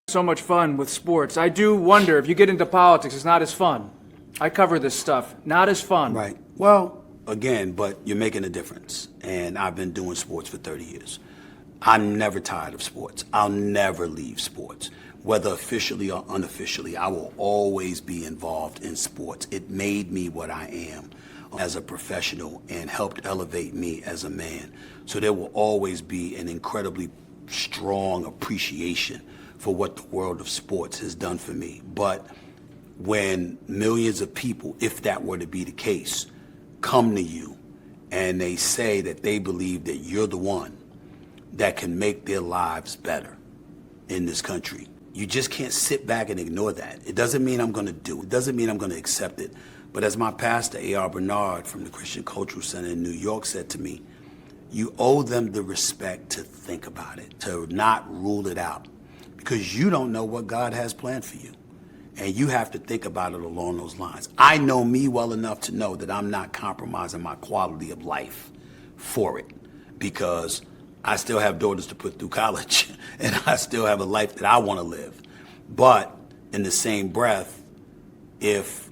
So much fun with sports. I do wonder if you get into politics, it's not as fun. I cover this stuff. Not as fun. Right. Well, again, but you're making a difference. And I've been doing sports for 30 years. I'm never tired of sports. I'll never leave sports. Whether officially or unofficially, I will always be involved in sports. It made me what I am as a professional and helped elevate me as a man. So there will always be an incredibly strong appreciation for what the world of sports has done for me. But when millions of people, if that were to be the case, come to you and they say that they believe that you're the one that can make their lives better in this country, you just can't sit back and ignore that. It doesn't mean I'm gonna do it. It doesn't mean I'm gonna accept it. But as my pastor, A.R. Bernard from the Christian Cultural Center in New York said to me, you owe them the respect to think about it, to not rule it out. Because you don't know what God has planned for you. And you have to think about it along those lines. I know me well enough to know that I'm not compromising my quality of life for it, because I still have daughters to put through college and I still have a life that I want to live. But in the same breath, if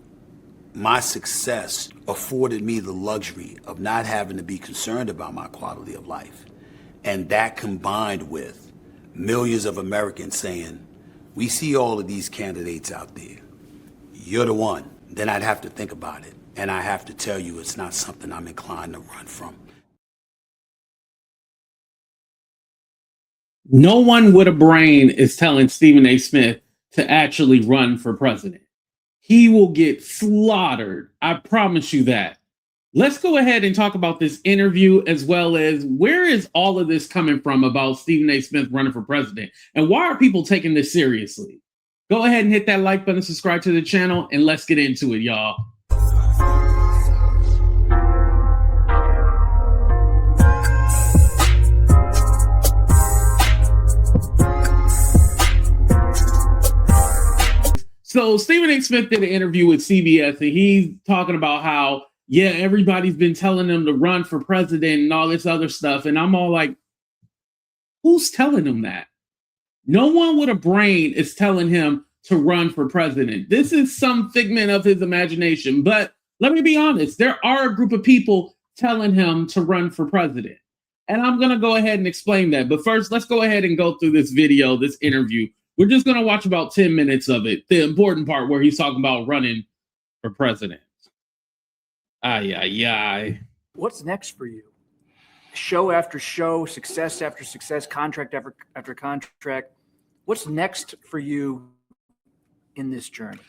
my success afforded me the luxury of not having to be concerned about my quality of life, and that combined with millions of Americans saying, we see all of these candidates out there, you're the one, then I'd have to think about it. And I have to tell you, it's not something I'm inclined to run from. No one with a brain is telling Stephen A. Smith to actually run for president. He will get slaughtered. I promise you that. Let's go ahead and talk about this interview, as well as where is all of this coming from about Stephen A. Smith running for president, and why are people taking this seriously? Go ahead and hit that like button, subscribe to the channel, and let's get into it, y'all. So Stephen A. Smith did an interview with CBS, and he's talking about how, yeah, everybody's been telling him to run for president and all this other stuff. And I'm all like, who's telling him that? No one with a brain is telling him to run for president. This is some figment of his imagination. But let me be honest, there are a group of people telling him to run for president. And I'm going to go ahead and explain that. But first, let's go ahead and go through this video, this interview. We're just going to watch about 10 minutes of it, the important part where he's talking about running for president. What's next for you? Show after show, success after success, contract after contract. What's next for you in this journey?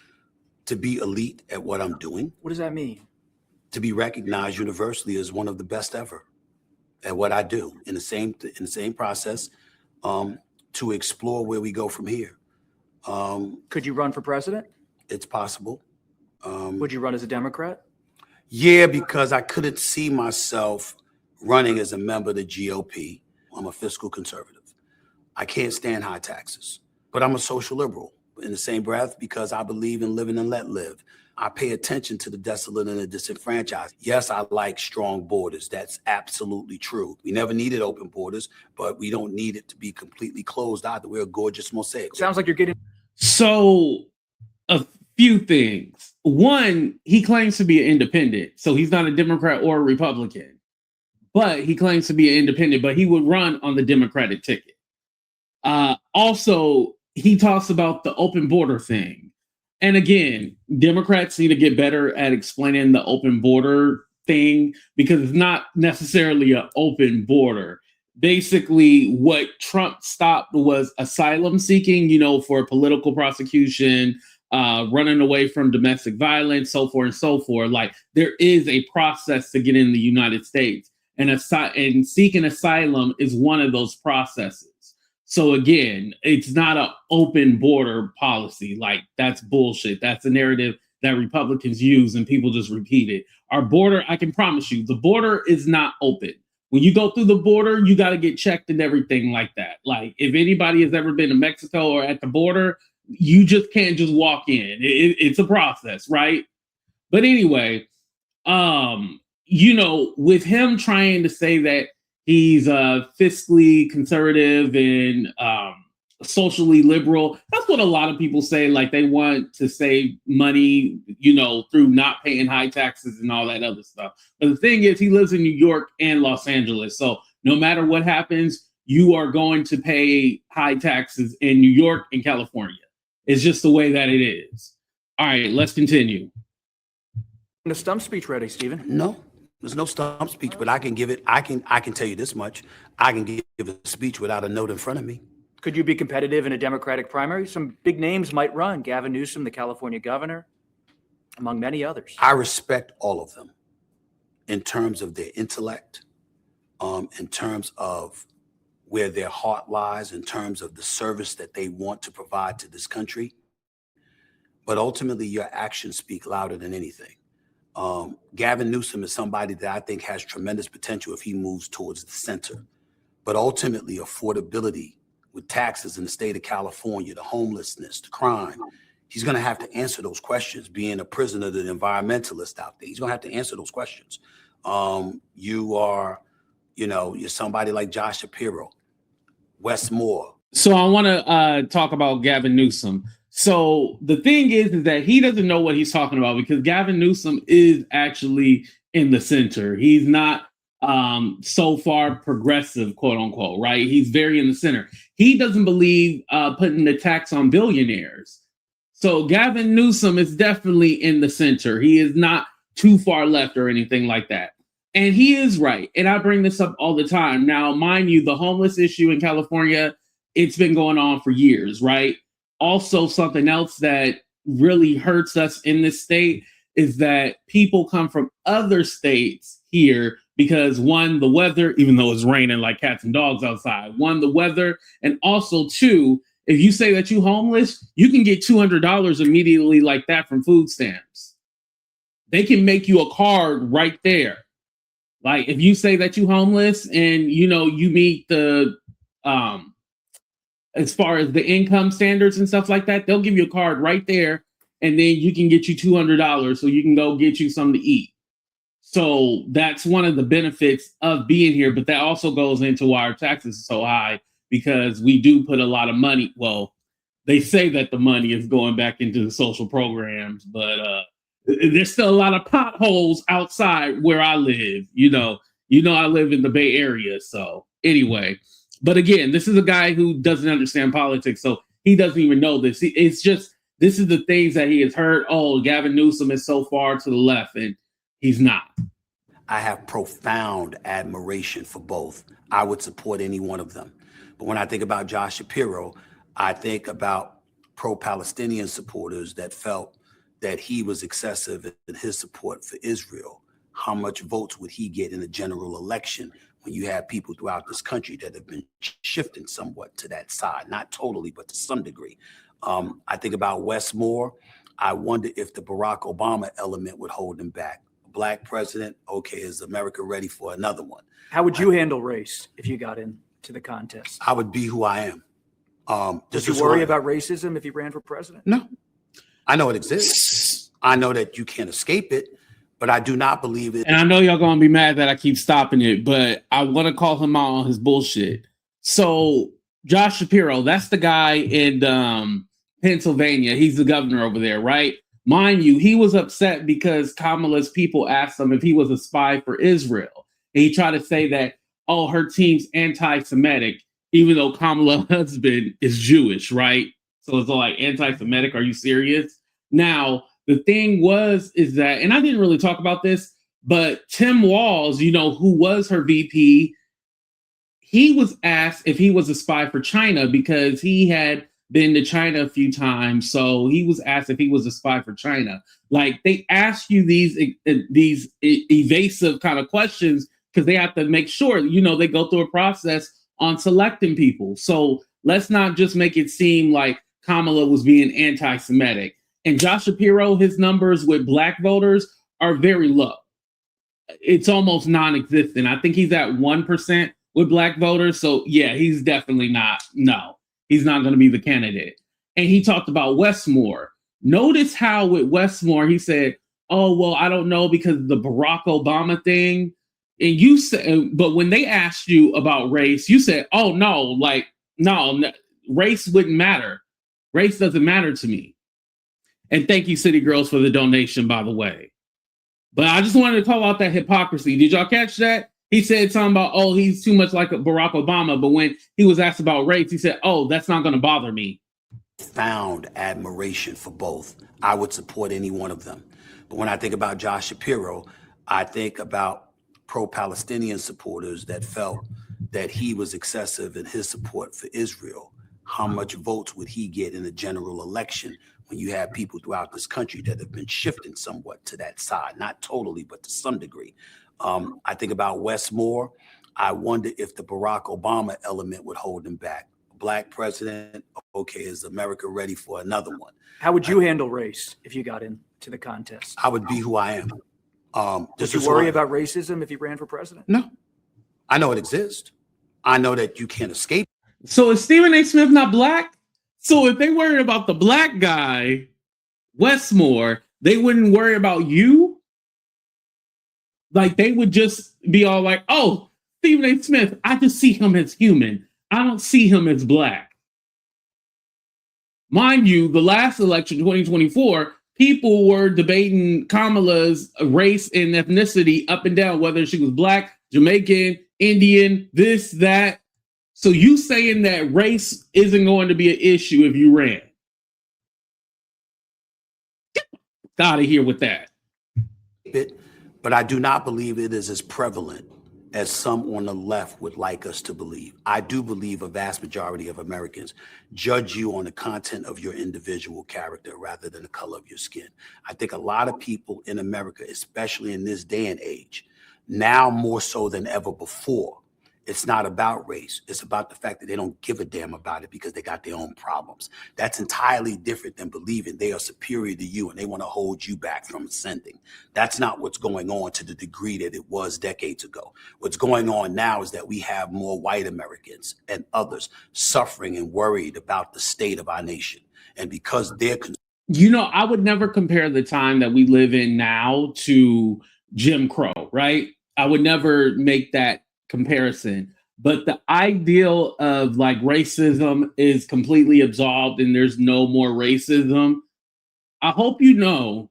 To be elite at what I'm doing. What does that mean? To be recognized universally as one of the best ever at what I do. In the same process, to explore where we go from here. Could you run for president? It's possible. Would you run as a Democrat? Yeah, because I couldn't see myself running as a member of the GOP. I'm a fiscal conservative. I can't stand high taxes, but I'm a social liberal in the same breath, because I believe in living and let live. I pay attention to the desolate and the disenfranchised. Yes, I like strong borders. That's absolutely true. We never needed open borders, but we don't need it to be completely closed either. We're a gorgeous mosaic. Sounds like you're getting... So a few things. One, he claims to be an independent. So he's not a Democrat or a Republican, but he claims to be an independent, but he would run on the Democratic ticket. Also, he talks about the open border thing. And again, Democrats need to get better at explaining the open border thing, because it's not necessarily an open border. Basically, what Trump stopped was asylum seeking, for political prosecution, running away from domestic violence, so forth and so forth. Like, there is a process to get in the United States, and seeking asylum is one of those processes. So again, it's not an open border policy. Like, that's bullshit. That's a narrative that Republicans use and people just repeat it. Our border, I can promise you, the border is not open. When you go through the border, you got to get checked and everything like that. Like, if anybody has ever been to Mexico or at the border, you just can't just walk in. It's a process, right? But anyway, with him trying to say that he's fiscally conservative and socially liberal, that's what a lot of people say. Like they want to save money, you know, through not paying high taxes and all that other stuff. But the thing is, he lives in New York and Los Angeles. So no matter what happens, you are going to pay high taxes in New York and California. It's just the way that it is. All right, let's continue. The stump speech ready, Stephen? No, there's no stump speech, but I can give it. I can tell you this much. I can give a speech without a note in front of me. Could you be competitive in a Democratic primary? Some big names might run. Gavin Newsom, the California governor, among many others. I respect all of them in terms of their intellect, in terms of where their heart lies, in terms of the service that they want to provide to this country. But ultimately, your actions speak louder than anything. Gavin Newsom is somebody that I think has tremendous potential if he moves towards the center. But ultimately, affordability with taxes in the state of California, the homelessness, the crime, he's going to have to answer those questions, being a prisoner, the environmentalist out there. He's going to have to answer those questions. You're somebody like Josh Shapiro, Wes Moore. So I want to talk about Gavin Newsom. So the thing is that he doesn't know what he's talking about because Gavin Newsom is actually in the center. He's not so far progressive, quote unquote, right? He's very in the center. He doesn't believe putting the tax on billionaires. So Gavin Newsom is definitely in the center. He is not too far left or anything like that. And he is right. And I bring this up all the time. Now, mind you, the homeless issue in California, it's been going on for years, right? Also, something else that really hurts us in this state is that people come from other states here because one, the weather, even though it's raining like cats and dogs outside, one, the weather, and also two, if you say that you're homeless, you can get $200 immediately like that from food stamps. They can make you a card right there. Like if you say that you're homeless and, you know, you meet the, as far as the income standards and stuff like that, they'll give you a card right there. And then you can get you $200 so you can go get you something to eat. So that's one of the benefits of being here. But that also goes into why our taxes are so high, because we do put a lot of money. Well, they say that the money is going back into the social programs, but there's still a lot of potholes outside where I live. You know, I live in the Bay Area. So anyway, but again, this is a guy who doesn't understand politics. So he doesn't even know this. It's just, this is the things that he has heard. Oh, Gavin Newsom is so far to the left, and he's not. I have profound admiration for both. I would support any one of them. But when I think about Josh Shapiro, I think about pro-Palestinian supporters that felt that he was excessive in his support for Israel. How much votes would he get in a general election when you have people throughout this country that have been shifting somewhat to that side? Not totally, but to some degree. I think about Wes Moore. I wonder if the Barack Obama element would hold him back. A Black president, okay, is America ready for another one? How would you handle race if you got into the contest? I would be who I am. Does you worry about racism if you ran for president? No. I know it exists. I know that you can't escape it, but I do not believe it. And I know y'all gonna be mad that I keep stopping it, but I want to call him out on his bullshit. So Josh Shapiro, that's the guy in Pennsylvania. He's the governor over there, right? Mind you, he was upset because Kamala's people asked him if he was a spy for Israel. And he tried to say that, oh, her team's anti-Semitic, even though Kamala's husband is Jewish, right? So it's all like anti-Semitic. Are you serious? Now, the thing is that, and I didn't really talk about this, but Tim Walz, you know, who was her VP, he was asked if he was a spy for China because he had been to China a few times. So he was asked if he was a spy for China. Like, they ask you these evasive kind of questions because they have to make sure, you know, they go through a process on selecting people. So let's not just make it seem like Kamala was being anti-Semitic. And Josh Shapiro, his numbers with Black voters are very low. It's almost non-existent. I think he's at 1% with Black voters. So yeah, he's definitely not. No, he's not going to be the candidate. And he talked about Wes Moore. Notice how with Wes Moore, he said, oh, well, I don't know because of the Barack Obama thing. And you said, but when they asked you about race, you said, oh, no, like, no, race wouldn't matter. Race doesn't matter to me. And thank you, City Girls, for the donation, by the way. But I just wanted to call out that hypocrisy. Did y'all catch that? He said something about, oh, he's too much like Barack Obama. But when he was asked about race, he said, oh, that's not going to bother me. Found admiration for both. I would support any one of them. But when I think about Josh Shapiro, I think about pro-Palestinian supporters that felt that he was excessive in his support for Israel. How much votes would he get in a general election when you have people throughout this country that have been shifting somewhat to that side? Not totally, but to some degree. I think about Wes Moore. I wonder if the Barack Obama element would hold him back. Black president, okay, is America ready for another one? How would you handle race if you got into the contest? I would be who I am. Would you worry about racism if you ran for president? No. I know it exists. I know that you can't escape. So is Stephen A. Smith not black? So if they worried about the black guy, Westmore, they wouldn't worry about you? Like they would just be all like, oh, Stephen A. Smith, I just see him as human. I don't see him as black. Mind you, the last election, 2024, people were debating Kamala's race and ethnicity up and down, whether she was black, Jamaican, Indian, this, that. So you saying that race isn't going to be an issue if you ran? Get out of here with that. But I do not believe it is as prevalent as some on the left would like us to believe. I do believe a vast majority of Americans judge you on the content of your individual character rather than the color of your skin. I think a lot of people in America, especially in this day and age, now more so than ever before, it's not about race. It's about the fact that they don't give a damn about it because they got their own problems. That's entirely different than believing they are superior to you and they want to hold you back from ascending. That's not what's going on to the degree that it was decades ago. What's going on now is that we have more white Americans and others suffering and worried about the state of our nation. And because they're you know, I would never compare the time that we live in now to Jim Crow, right? I would never make that comparison, but the ideal of like racism is completely absolved and there's no more racism. I hope you know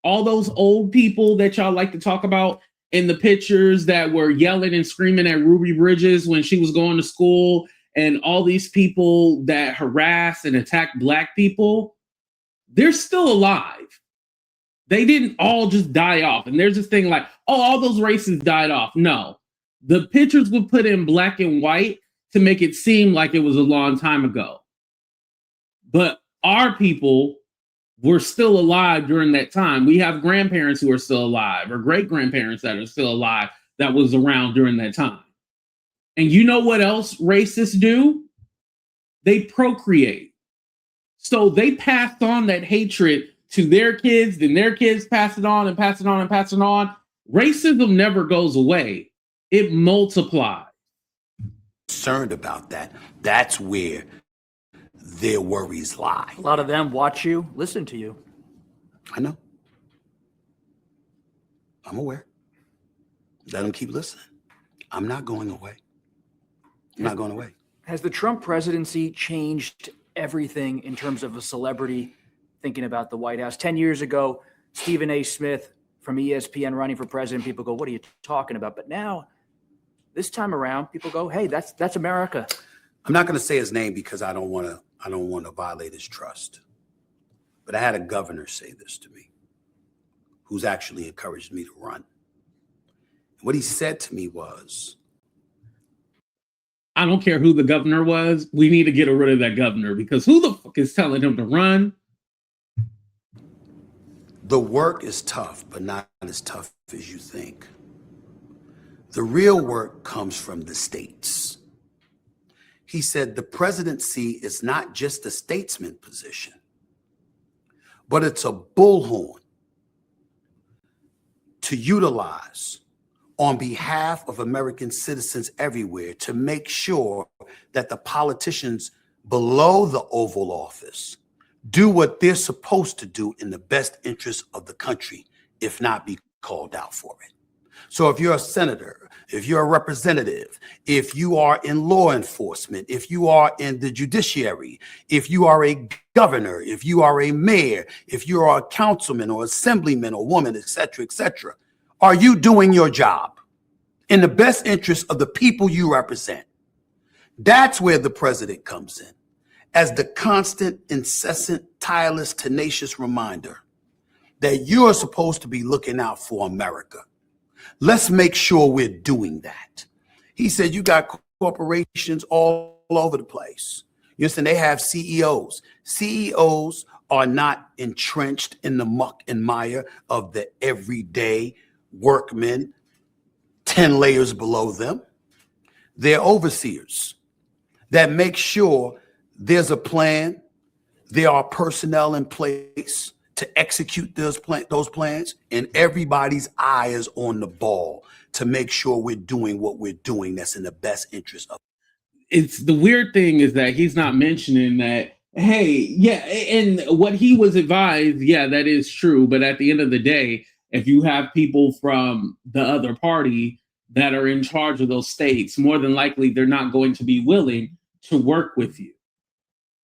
all those old people that y'all like to talk about in the pictures that were yelling and screaming at Ruby Bridges when she was going to school, and all these people that harass and attack black people, they're still alive. They didn't all just die off. And there's this thing like, oh, all those races died off. No. The pictures were put in black and white to make it seem like it was a long time ago. But our people were still alive during that time. We have grandparents who are still alive, or great-grandparents that are still alive that was around during that time. And you know what else racists do? They procreate. So they passed on that hatred to their kids, then their kids pass it on and pass it on and pass it on. Racism never goes away. It multiplies. Concerned about that. That's where their worries lie. A lot of them watch you, listen to you. I know. I'm aware. Let them keep listening. I'm not going away. I'm not going away. Has the Trump presidency changed everything in terms of a celebrity thinking about the White House? 10 years ago, Stephen A. Smith from ESPN running for president, people go, what are you talking about? But now, this time around, people go, hey, that's America. I'm not going to say his name because I don't want to violate his trust. But I had a governor say this to me, who's actually encouraged me to run. And what he said to me was, I don't care who the governor was. We need to get rid of that governor, because who the fuck is telling him to run? The work is tough, but not as tough as you think. The real work comes from the states. He said the presidency is not just a statesman position, but it's a bullhorn to utilize on behalf of American citizens everywhere to make sure that the politicians below the Oval Office do what they're supposed to do in the best interest of the country, if not be called out for it. So if you're a senator if you're a representative, if you are in law enforcement, if you are in the judiciary, if you are a governor, if you are a mayor, if you are a councilman or assemblyman or woman, et cetera, are you doing your job in the best interest of the people you represent? That's where the president comes in as the constant, incessant, tireless, tenacious reminder that you're supposed to be looking out for America. Let's make sure we're doing that. He said, you got corporations all over the place. You understand? They have CEOs. CEOs are not entrenched in the muck and mire of the everyday workmen 10 layers below them. They're overseers that make sure there's a plan, there are personnel in place to execute those plans, and everybody's eye is on the ball to make sure we're doing what we're doing that's in the best interest of. It's the weird thing is that he's not mentioning that, hey, yeah, and what he was advised, yeah, that is true. But at the end of the day, if you have people from the other party that are in charge of those states, more than likely they're not going to be willing to work with you.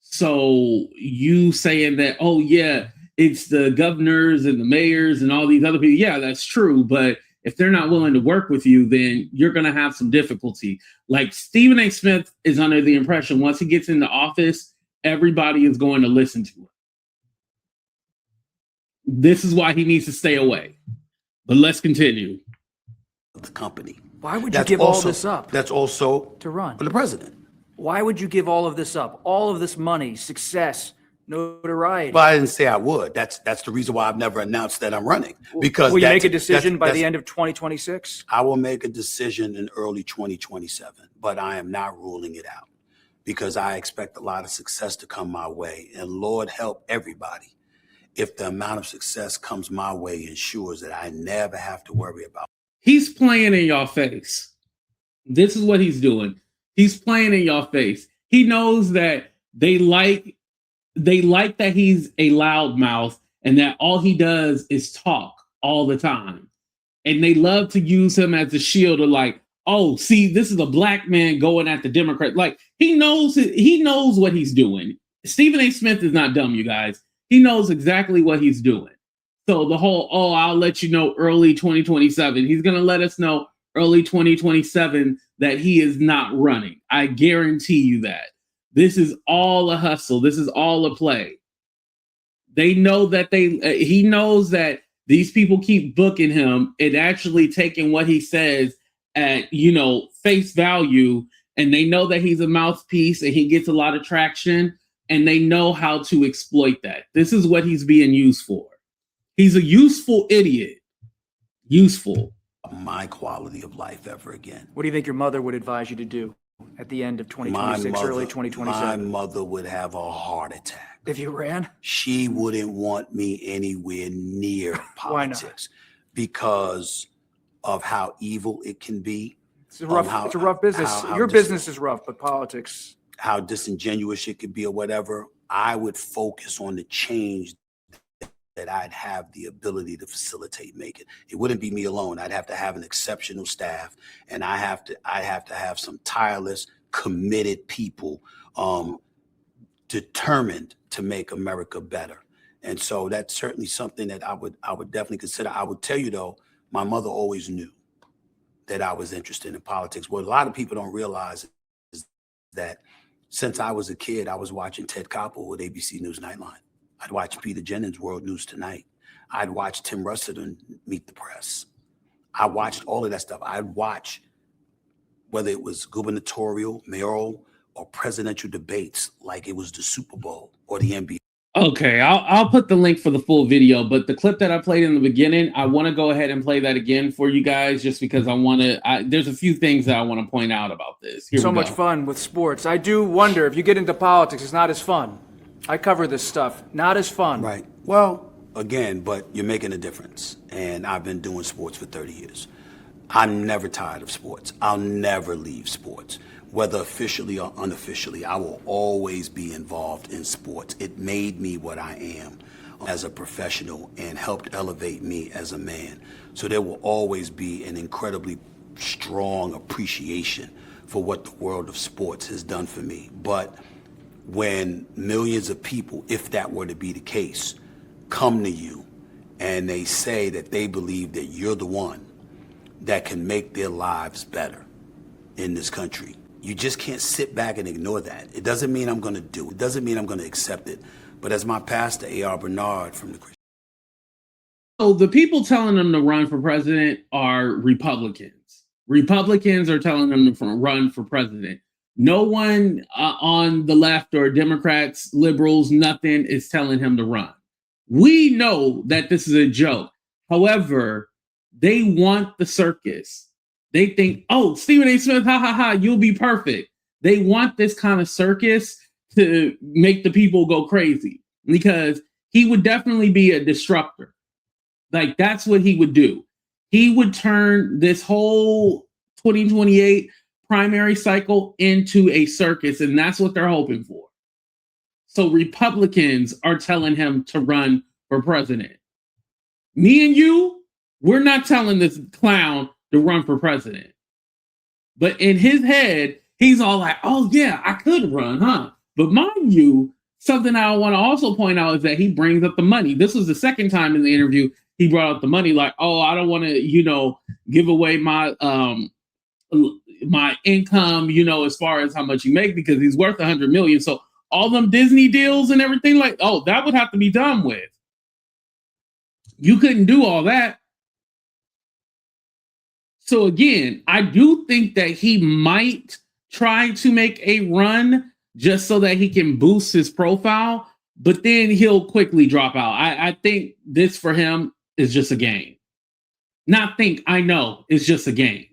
So you saying that, oh, yeah, it's the governors and the mayors and all these other people. Yeah, that's true. But if they're not willing to work with you, then you're going to have some difficulty. Like Stephen A. Smith is under the impression once he gets into office, everybody is going to listen to him. This is why he needs to stay away. But let's continue. The company. Why would you give all this up? That's also to run for the president. Why would you give all of this up? All of this money, success, notoriety. Well, I didn't say I would. That's the reason why I've never announced that I'm running. Because will you make a decision by the end of 2026? I will make a decision in early 2027, but I am not ruling it out because I expect a lot of success to come my way. And Lord help everybody if the amount of success comes my way ensures that I never have to worry about. He's playing in your face. This is what he's doing. He's playing in your face. He knows that they like that he's a loudmouth and that all he does is talk all the time. And they love to use him as a shield of like, oh, see, this is a black man going at the Democrat. Like he knows what he's doing. Stephen A. Smith is not dumb, you guys. He knows exactly what he's doing. So the whole, oh, I'll let you know early 2027. He's going to let us know early 2027 that he is not running. I guarantee you that. This is all a hustle. This is all a play. They know that he knows that these people keep booking him and actually taking what he says at, face value. And they know that he's a mouthpiece and he gets a lot of traction and they know how to exploit that. This is what he's being used for. He's a useful idiot. Useful. My quality of life ever again. What do you think your mother would advise you to do at the end of 2026, early 2027? My mother would have a heart attack. If you ran? She wouldn't want me anywhere near politics. Why not? Because of how evil it can be. It's a rough business. Your business is rough, but politics. How disingenuous it could be or whatever. I would focus on the change that I'd have the ability to facilitate making. It wouldn't be me alone. I'd have to have an exceptional staff, and I have to have some tireless, committed people determined to make America better. And so that's certainly something that I would definitely consider. I would tell you though, my mother always knew that I was interested in politics. What a lot of people don't realize is that since I was a kid, I was watching Ted Koppel with ABC News Nightline. I'd watch Peter Jennings' World News Tonight. I'd watch Tim Russert Meet the Press. I watched all of that stuff. I'd watch whether it was gubernatorial, mayoral, or presidential debates like it was the Super Bowl or the NBA. Okay, I'll put the link for the full video, but the clip that I played in the beginning, I want to go ahead and play that again for you guys just because there's a few things that I want to point out about this. So much fun with sports. I do wonder if you get into politics, it's not as fun. I cover this stuff. Not as fun. Right. Well, again, but you're making a difference. And I've been doing sports for 30 years. I'm never tired of sports. I'll never leave sports. Whether officially or unofficially, I will always be involved in sports. It made me what I am as a professional and helped elevate me as a man. So there will always be an incredibly strong appreciation for what the world of sports has done for me. But when millions of people, if that were to be the case, come to you and they say that they believe that you're the one that can make their lives better in this country, you just can't sit back and ignore that. It doesn't mean I'm going to do it. It doesn't mean I'm going to accept it. But as my pastor, A.R. Bernard from the Christian. So the people telling them to run for president are Republicans. Republicans are telling them to run for president. No one on the left or Democrats, liberals, nothing is telling him to run. We know that this is a joke. However, they want the circus. They think, oh, Stephen A. Smith, ha, ha, ha, you'll be perfect. They want this kind of circus to make the people go crazy because he would definitely be a disruptor. Like, that's what he would do. He would turn this whole 2028 primary cycle into a circus, and that's what they're hoping for. So Republicans are telling him to run for president. Me and you, we're not telling this clown to run for president. But in his head, he's all like, oh yeah, I could run, huh? But mind you, something I want to also point out is that he brings up the money. This was the second time in the interview he brought up the money, like, oh, I don't want to, give away my my income, as far as how much you make, because he's worth $100 million. So all them Disney deals and everything, like, oh, that would have to be done with. You couldn't do all that. So again, I do think that he might try to make a run just so that he can boost his profile, but then he'll quickly drop out. I think this for him is just a game. I know it's just a game.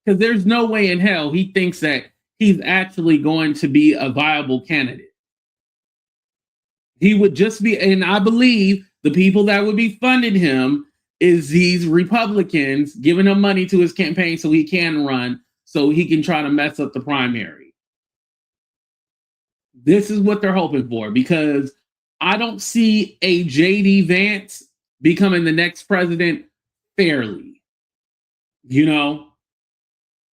Because there's no way in hell he thinks that he's actually going to be a viable candidate. He would just be, and I believe the people that would be funding him is these Republicans giving him money to his campaign so he can run, so he can try to mess up the primary. This is what they're hoping for, because I don't see a J.D. Vance becoming the next president fairly.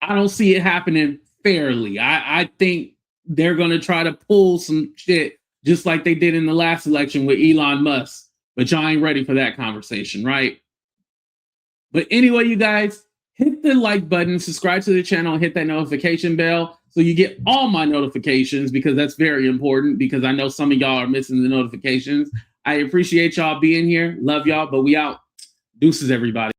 I don't see it happening fairly. I think they're going to try to pull some shit just like they did in the last election with Elon Musk. But y'all ain't ready for that conversation, right? But anyway, you guys, hit the like button, subscribe to the channel, and hit that notification bell so you get all my notifications, because that's very important, because I know some of y'all are missing the notifications. I appreciate y'all being here. Love y'all, but we out. Deuces, everybody.